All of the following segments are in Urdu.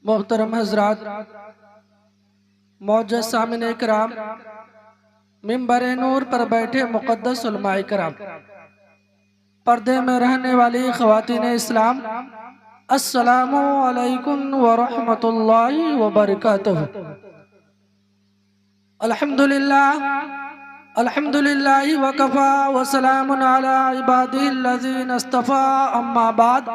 محترم حضرات، معزز سامعین کرام، منبر نور پر بیٹھے مقدس علماء کرام، پردے میں رہنے والی خواتین اسلام، السلام علیکم ورحمۃ اللہ وبرکاتہ۔ الحمدللہ الحمدللہ وکفا وسلام علی عبادہ الذین اصطفیٰ، اما بعد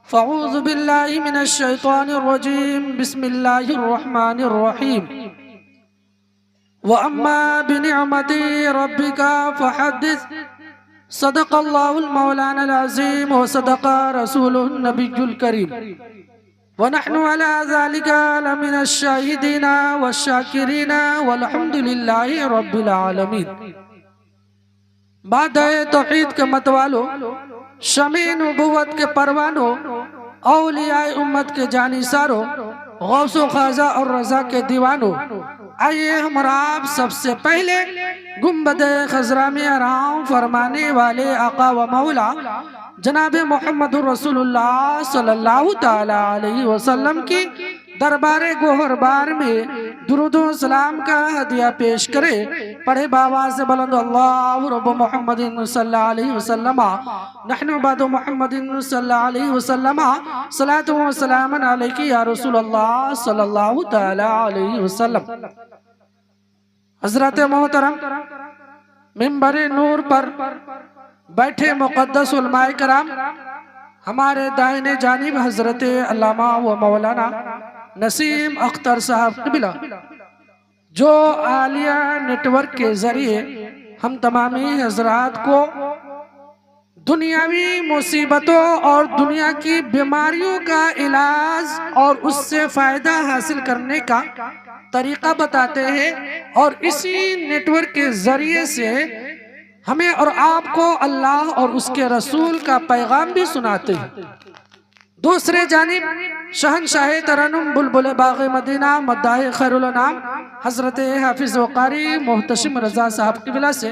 فاعوذ باللہ من الشیطان الرجیم، بسم اللہ الرحمن الرحیم۔ وَأَمَّا بِنِعْمَةِ رَبِّكَ فَحَدِّثْ، صدق اللہ المولانا العظیم وصدق رسول النبی الکریم، وَنَحْنُ عَلَى ذَلِكَ لَمِنَ الشَّاهِدِينَ وَالشَّاكِرِينَ وَالْحَمْدُ لِلَّهِ رَبِّ الْعَالَمِينَ۔ بادہ توحید کے متوالو، شمع نبوت کے پروانو، اولیاء امت کے جانثارو، غوث و خواجہ اور رضا کے دیوانو، آئیے ہم آپ سب سے پہلے گنبد خضرا میں آرام فرمانے والے آقا و مولا جناب محمد رسول اللہ صلی اللہ تعالی علیہ وسلم کی دربار گوہر بار میں درود و سلام کا ہدیہ پیش کرے۔ پڑھے بآواز بلند، اللہ رب محمد صلی اللہ علیہ وسلم، نحن بعد محمد صلی اللہ علیہ وسلم، صلاۃ و سلام علیک یا رسول اللہ صلی اللہ تعالی علیہ وسلم۔ حضرت محترم، منبر نور پر بیٹھے مقدس علماء کرام، ہمارے دائیں جانب حضرت علامہ و مولانا نسیم اختر صاحب قبلہ، جو عالیہ نیٹ ورک کے ذریعے ہم تمامی حضرات کو دنیاوی مصیبتوں اور دنیا کی بیماریوں کا علاج اور اس سے فائدہ حاصل کرنے کا طریقہ بتاتے ہیں، اور اسی نیٹ ورک کے ذریعے سے ہمیں اور آپ کو اللہ اور اس کے رسول کا پیغام بھی سناتے ہیں۔ دوسرے جانب شہنشاہ ترنم بلبل باغ مدینہ مداح خیر الانام حضرت حافظ و قاری محتشم رضا صاحب قبلہ سے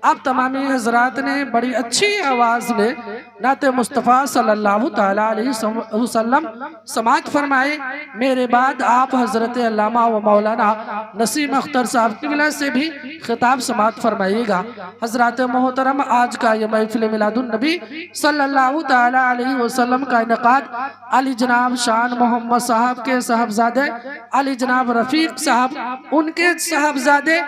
آپ تمامی حضرات نے بڑی اچھی آواز میں نعت مصطفیٰ صلی اللہ تعالیٰ علیہ وسلم سماعت فرمائے۔ میرے بعد آپ حضرت علامہ و مولانا نسیم اختر صاحب قبلہ سے بھی خطاب سماعت فرمائیے گا۔ حضرات محترم، آج کا یہ محفل میلاد النبی صلی اللہ تعالیٰ علیہ وسلم کا انعقاد علی جناب شان محمد صاحب کے صاحبزادے علی جناب رفیق صاحب، ان کے صاحبزادے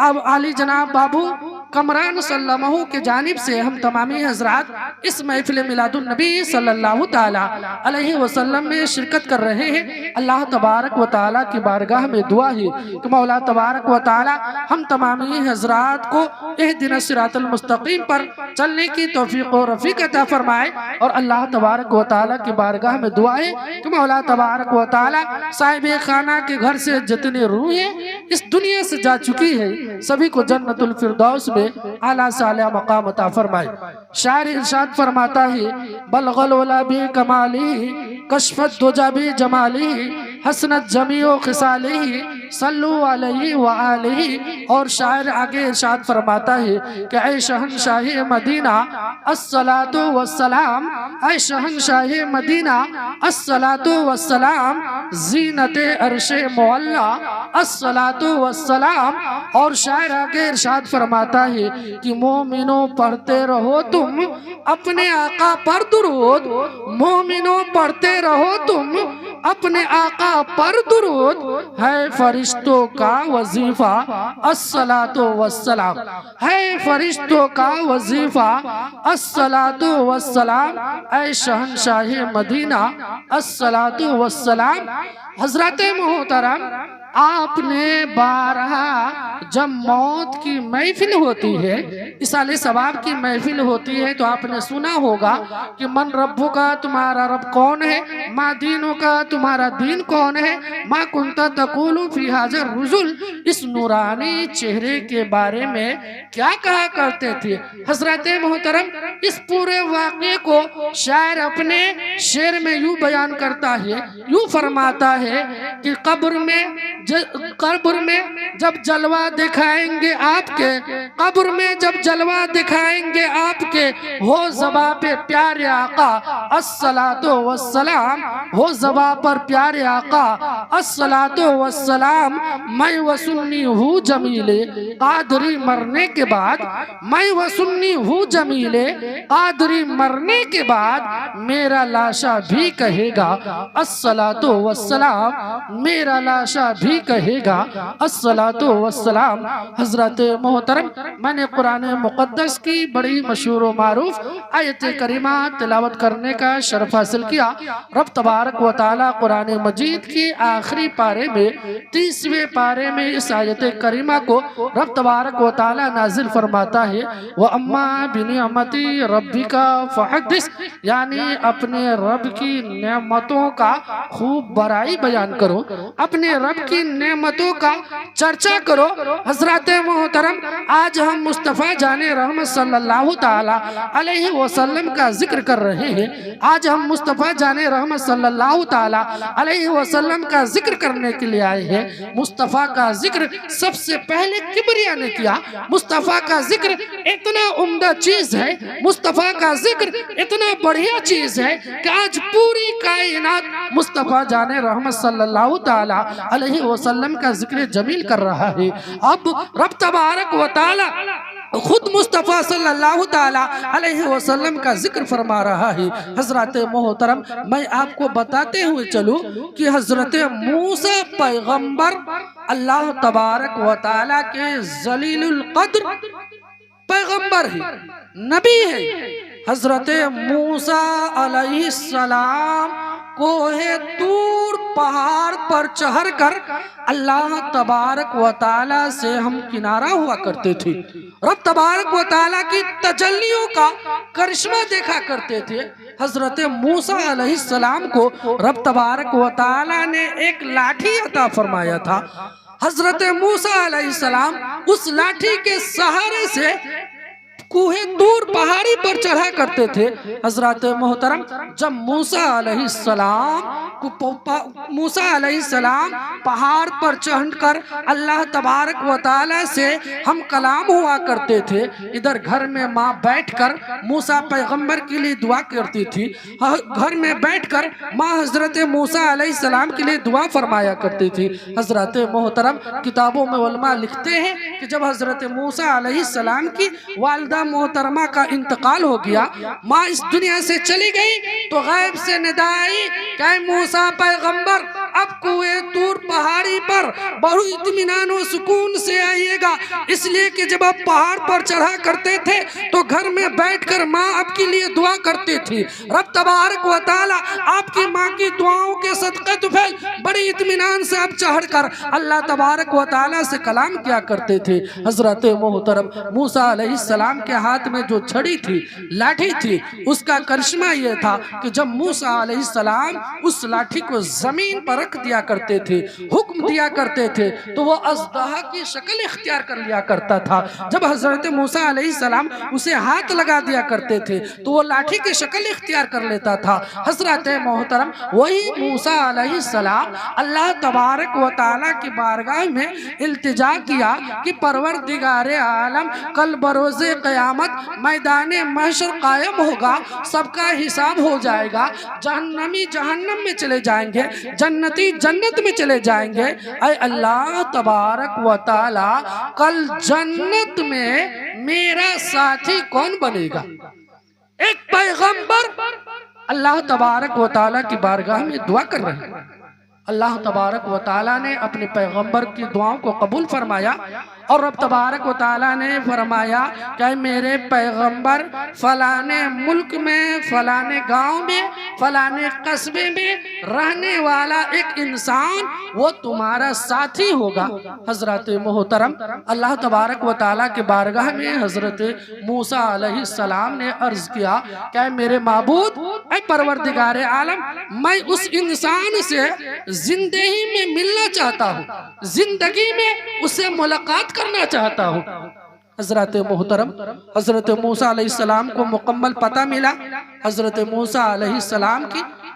اب علی جناب بابو کمران صلی اللہ علیہ کے جانب سے ہم تمامی حضرات اس محفل میلاد النبی صلی اللہ تعالیٰ علیہ وسلم میں شرکت کر رہے ہیں۔ اللہ تبارک و تعالیٰ کی بارگاہ میں دعا ہے کہ مولا تبارک و تعالیٰ ہم تمامی حضرات کو اہدنا الصراط المستقیم پر چلنے کی توفیق و رفیق عطا فرمائے، اور اللہ تبارک و تعالیٰ کی بارگاہ میں دعا ہے کہ مولا تبارک و تعالیٰ صاحب خانہ کے گھر سے جتنی روحیں اس دنیا سے جا چکی ہے سبھی کو جنت الفردوس میں اعلیٰ سے اعلیٰ مقام عطا فرمائے۔ شاعر ارشاد فرماتا ہے، بلغ العلا بکمالہ کشفت الدجی بجمالہ حسنت جمیع خصالہ صلو علیہ وآلہ۔ اور شاعر آگے ارشاد فرماتا ہے کہ اے شہنشاہ مدینہ الصلاۃ والسلام، اے شہنشاہ مدینہ الصلاۃ والسلام، زینت عرش معلیٰ الصلاۃ والسلام۔ اور شاعر آگے ارشاد فرماتا ہے کہ مومنوں پڑھتے رہو تم اپنے آقا پر درود، مومنوں پڑھتے رہو تم اپنے آقا پر درود، ہے فرشتوں کا وظیفہ الصلاۃ والسلام، ہے فرشتوں کا وظیفہ الصلاۃ والسلام، اے شہنشاہ مدینہ الصلاۃ والسلام۔ حضرت محترم، آپ نے بارہا جب موت کی محفل ہوتی ہے، اصالِ ثواب کی محفل ہوتی ہے، تو آپ نے سنا ہوگا کہ من ربو کا، تمہارا رب کون ہے، ما دینوں کا، تمہارا دین کون ہے، ما کنت تقول فی ھذا الرجل، اس نورانی چہرے کے بارے میں کیا کہا کرتے تھے۔ حضرت محترم، اس پورے واقعے کو شاعر اپنے شعر میں یوں بیان کرتا ہے، یوں فرماتا ہے کہ قبر میں جب جلوہ دکھائیں گے آپ کے، قبر میں جب جلوہ دکھائیں گے آپ کے، ہو زباں پہ پیارے آقا الصلاۃ والسلام، ہو زباں پر پیارے آقا الصلاۃ والسلام۔ میں و سنی ہوں جمیل قادری مرنے کے بعد، میں و سنی ہوں جمیل قادری مرنے کے بعد میرا لاشا بھی کہے گا الصلاۃ والسلام، میرا لاشا بھی کہے گا الصلاۃ والسلام۔ حضرت محترم، میں نے قرآن مقدس کی بڑی مشہور و معروف آیت کریمہ تلاوت کرنے کا شرف حاصل کیا۔ رب تبارک و تعالی قرآن مجید کی آخری پارے میں 30ویں پارے میں اس آیت کریمہ کو رب تبارک و تعالی نازل فرماتا ہے، وَأَمَّا بِنِعْمَتِ رَبِّكَ فَحَدِّثْ، یعنی اپنے رب کی نعمتوں کا خوب بڑائی بیان کرو، اپنے رب کی نعمتوں کا چرچا کرو۔ حضرات محترم، آج ہم مصطفیٰ جان رحمت صلی اللہ تعالی علیہ وسلم کا ذکر کر رہے ہیں۔ آج ہم مصطفیٰ جان رحمت صلی اللہ تعالی علیہ وسلم کا ذکر کرنے کے لیے آئے ہیں۔ مصطفیٰ کا ذکر سب سے پہلے کبریا نے کیا۔ مصطفیٰ کا ذکر اتنا عمدہ چیز ہے، مصطفیٰ کا ذکر اتنا بڑھیا چیز ہے کہ آج پوری کائنات مصطفیٰ جان رحمت صلی اللہ تعالی علیہ وسلم کا ذکر جمیل کر رہا ہے۔ اب رب تبارک و تعالی خود مصطفیٰ صلی اللہ تعالی علیہ وسلم کا ذکر فرما رہا ہے۔ حضرات محترم، میں آپ کو بتاتے ہوئے چلوں کہ حضرت موسیٰ پیغمبر اللہ تبارک و تعالی کے ذلیل القدر پیغمبر ہے، نبی ہے۔ حضرت موسیٰ علیہ السلام کوہ طور پہاڑ پر چڑھ کر اللہ تبارک و تعالی سے ہم کنارہ ہوا کرتے تھے، رب تبارک و تعالی کی تجلیوں کا کرشمہ دیکھا کرتے تھے۔ حضرت موسیٰ علیہ السلام کو رب تبارک و تعالی نے ایک لاٹھی عطا فرمایا تھا۔ حضرت موسیٰ علیہ السلام اس لاٹھی کے سہارے سے کوہ طور پہاڑی پر چڑھا کرتے تھے۔ حضرات محترم، جب موسیٰ علیہ السلام پہاڑ پر چڑھ کر اللہ تبارک و تعالی سے ہم کلام ہوا کرتے تھے، ادھر گھر میں ماں بیٹھ کر موسیٰ پیغمبر کے لیے دعا کرتی تھی، گھر میں بیٹھ کر ماں حضرت موسیٰ علیہ السلام کے لیے دعا فرمایا کرتی تھی۔ حضرات محترم، کتابوں میں علماء لکھتے ہیں کہ جب حضرت موسیٰ علیہ السلام کی والدہ محترمہ کا انتقال ہو گیا، ماں اس دنیا سے چلی گئی، تو غیب سے ندا آئی کہ اے موسیٰ پیغمبر، اب کوہ طور پہاڑی پر بڑو اطمینان و سکون سے آئیے گا، اس لیے کہ جب آپ پہاڑ پر چڑھا کرتے تھے تو گھر میں بیٹھ کر ماں آپ کے لیے دعا کرتی تھی۔ رب تبارک و تعالی آپ کی ماں کی دعاؤں کے صدقے طفیل بڑی اطمینان سے آپ چڑھ کر اللہ تبارک و تعالی سے کلام کیا کرتے تھے۔ حضرت محترم، موسیٰ علیہ السلام کے ہاتھ میں جو چھڑی تھی، لاٹھی تھی، اس کا کرشمہ یہ تھا کہ جب موسیٰ علیہ السلام اس لاٹھی کو زمین پر رکھ دیا کرتے تھے، حکم دیا کرتے تھے، تو وہ اژدہا کی شکل اختیار کر لیا کرتا تھا۔ جب حضرت موسیٰ علیہ السلام اسے ہاتھ لگا دیا کرتے تھے تو وہ لاٹھی کی شکل اختیار کر لیتا تھا۔ حضرت محترم، وہی موسیٰ علیہ السلام اللہ تبارک و تعالی کی بارگاہ میں التجا کیا کہ پروردگار عالم، کل بروز قیامت میدان محشر قائم ہوگا، سب کا حساب ہو جائے گا، جہنمی جہنم میں چلے جائیں گے، جنتی جنت میں چلے جائیں گے۔ اے اللہ تبارک و تعالی، کل جنت میں میرا ساتھی کون بنے گا؟ ایک پیغمبر اللہ تبارک و تعالی کی بارگاہ میں دعا کر رہے ہیں۔ اللہ تبارک و تعالی نے اپنے پیغمبر کی دعاؤں کو قبول فرمایا، اور رب تبارک و تعالی نے فرمایا کہ میرے پیغمبر فلانے ملک میں، فلانے گاؤں میں، فلانے قصبے میں رہنے والا ایک انسان وہ تمہارا ساتھی ہوگا۔ حضرت محترم، اللہ تبارک و تعالی کے بارگاہ میں حضرت موسیٰ علیہ السلام نے عرض کیا کہ میرے معبود، اے پروردگار عالم، میں اس انسان سے زندگی میں ملنا چاہتا ہوں، زندگی میں اس سے ملاقات کرنا چاہتا ہوں۔ حضرت محترم، حضرت موسیٰ علیہ السلام کو مکمل پتہ ملا۔ حضرت موسیٰ علیہ السلام کی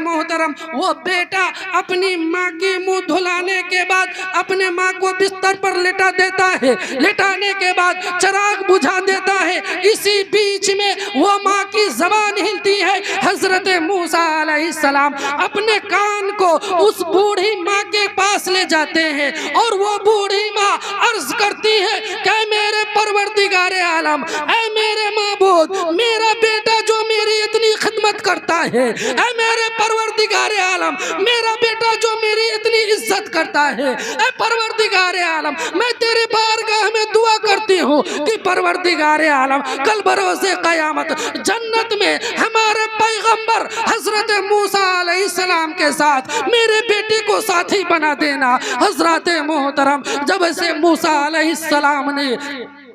محترم وہ بیٹا اپنی ماں کی منہ دھلانے کے بعد اپنے ماں کو بستر پر لٹا دیتا ہے، لٹانے کے بعد چراغ بجھا دیتا ہے، اسی بیچ میں وہ ماں کی زبان ہلتی ہے۔ حضرت موسیٰ علیہ السلام اپنے کان کو اس بوڑھی ماں کے پاس لے جاتے ہیں اور وہ بوڑھی ماں عرض کرتی ہے کہ اے میرے پروردگار عالم، اے میرے معبود، میرا بیٹا جو میری اتنی خدمت کرتا ہے، اے میرے پروردگار عالم، میرا بیٹا جو میری اتنی عزت کرتا ہے، اے پروردگار عالم، میں تیرے بارگاہ میں دعا کرتی ہوں کہ پروردگار عالم کل بروز قیامت جنت میں ہمارے پیغمبر حضرت موسیٰ علیہ السلام کے ساتھ میرے بیٹے کو ساتھی بنا دینا۔ حضرت محترم جب سے موسیٰ علیہ السلام نے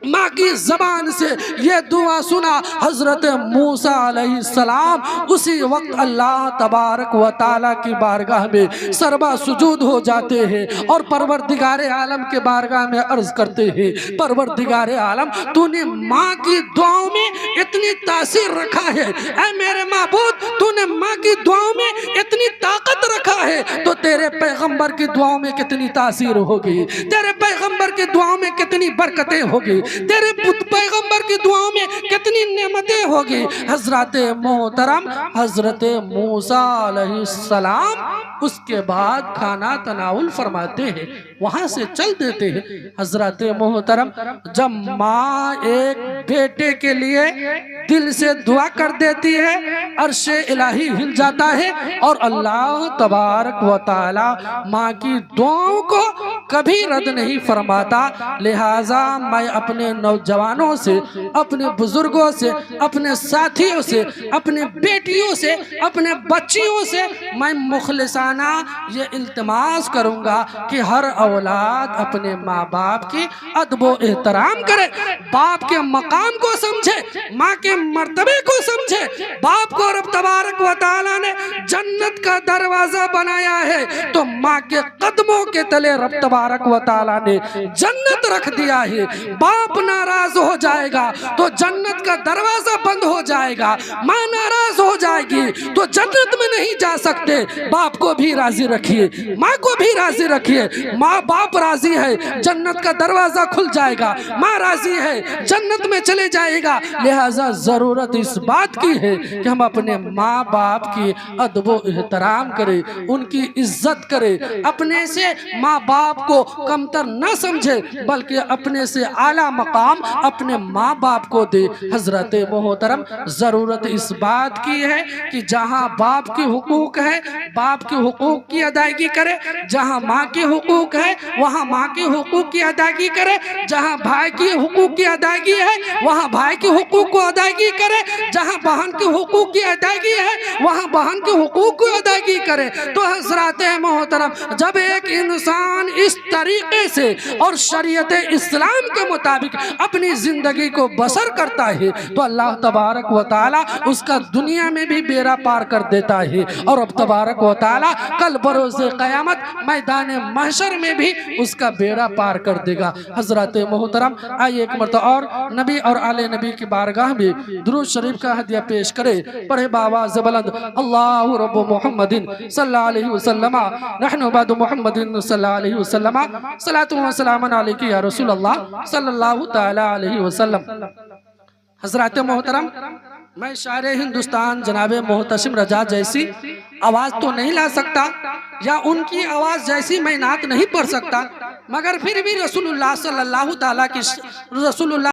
ماں کی زبان سے یہ دعا سنا، حضرت موسیٰ علیہ السلام اسی وقت اللہ تبارک و تعالیٰ کی بارگاہ میں سربا سجود ہو جاتے ہیں اور پروردگار عالم کے بارگاہ میں عرض کرتے ہیں، پروردگار عالم تو نے ماں کی دعاؤں میں اتنی تاثیر رکھا ہے، اے میرے معبود تو نے ماں کی دعاؤں میں اتنی طاقت رکھا ہے تو تیرے پیغمبر کی دعاؤں میں کتنی تاثیر ہوگی، تیرے پیغمبر کی دعاؤں میں کتنی برکتیں ہوگی، تیرے پیغمبر کی دعاؤں میں کتنی نعمتیں ہوگی۔ حضرت محترم حضرت موسیٰ علیہ السلام اس کے بعد کھانا تناول فرماتے ہیں، وہاں سے چل دیتے ہیں۔ حضرت محترم جب ماں ایک بیٹے کے لیے دل سے دعا کر دیتی ہے، عرش الہی ہل جاتا ہے اور اللہ تبارک و تعالی ماں کی دعاؤں کو کبھی رد نہیں فرماتا۔ لہٰذا میں اپنے نوجوانوں سے، اپنے بزرگوں سے، اپنے ساتھیوں سے، اپنے بیٹیوں سے، اپنے بچیوں سے میں مخلصانہ یہ التماس کروں گا کہ ہر اولاد اپنے ماں باپ کی ادب و احترام کرے، باپ کے مقام کو سمجھے، ماں کے مرتبے کو سمجھے۔ باپ کو رب تبارک و تعالیٰ نے جنت کا دروازہ بنایا ہے تو ماں کے قدموں کے تلے رب تبارک و تعالیٰ نے جنت رکھ دیا ہے۔ باپ ناراض ہو جائے گا تو جنت کا دروازہ بند ہو جائے گا، ماں ناراض ہو جائے گی تو جنت میں نہیں جا سکتے۔ باپ کو بھی راضی رکھیے، ماں کو بھی راضی رکھیے۔ ماں باپ راضی ہے جنت کا دروازہ کھل جائے گا، ماں راضی ہے جنت میں چلے جائے گا۔ لہٰذا ضرورت اس بات کی ہے کہ ہم اپنے ماں باپ کی ادب و احترام کریں، ان کی عزت کریں، اپنے سے ماں باپ کو کمتر نہ سمجھے بلکہ اپنے سے اعلیٰ مقام اپنے ماں باپ کو دے۔ حضرت محترم ضرورت اس بات کی ہے کہ جہاں باپ کے حقوق ہے باپ کے حقوق کی ادائیگی کرے، جہاں ماں کے حقوق ہے وہاں ماں کے حقوق کی ادائیگی کرے، جہاں بھائی کی حقوق کی ادائیگی ہے وہاں بھائی کے حقوق کو ادائیگی کرے، جہاں بہن کے حقوق کی ادائیگی ہے وہاں بہن کے حقوق کو ادائیگی کرے۔ تو حضرات محترم جب ایک انسان اس طریقے سے اور شریعت اسلام کے مطابق اپنی زندگی کو بسر کرتا ہے تو اللہ تبارک و تعالی اس کا دنیا میں بھی بیڑا پار کر دیتا ہے اور اب تبارک و تعالی کل بروز قیامت میدان محشر میں بھی اس کا بیڑا پار کر دے گا۔ حضرات محترم آئیے ایک مرتبہ اور نبی اور آل نبی کی بارگاہ میں درود شریف کا ہدیہ پیش کرے، پڑھے بآواز بلند اللہ رب محمد صلی اللہ علیہ وسلم نحن بعد محمد صلی اللہ علیہ وسلم صلاۃ و سلام علیک یا رسول اللہ صلی اللہ تعالی علیہ وسلم۔ حضرات محترم میں شاعر ہندوستان جناب محتشم رجا جیسی آواز تو نہیں لا سکتا یا ان کی آواز جیسی میں نعت نہیں پڑھ سکتا، مگر پھر بھی رسول اللہ صلی اللہ تعالیٰ کی رسول اللہ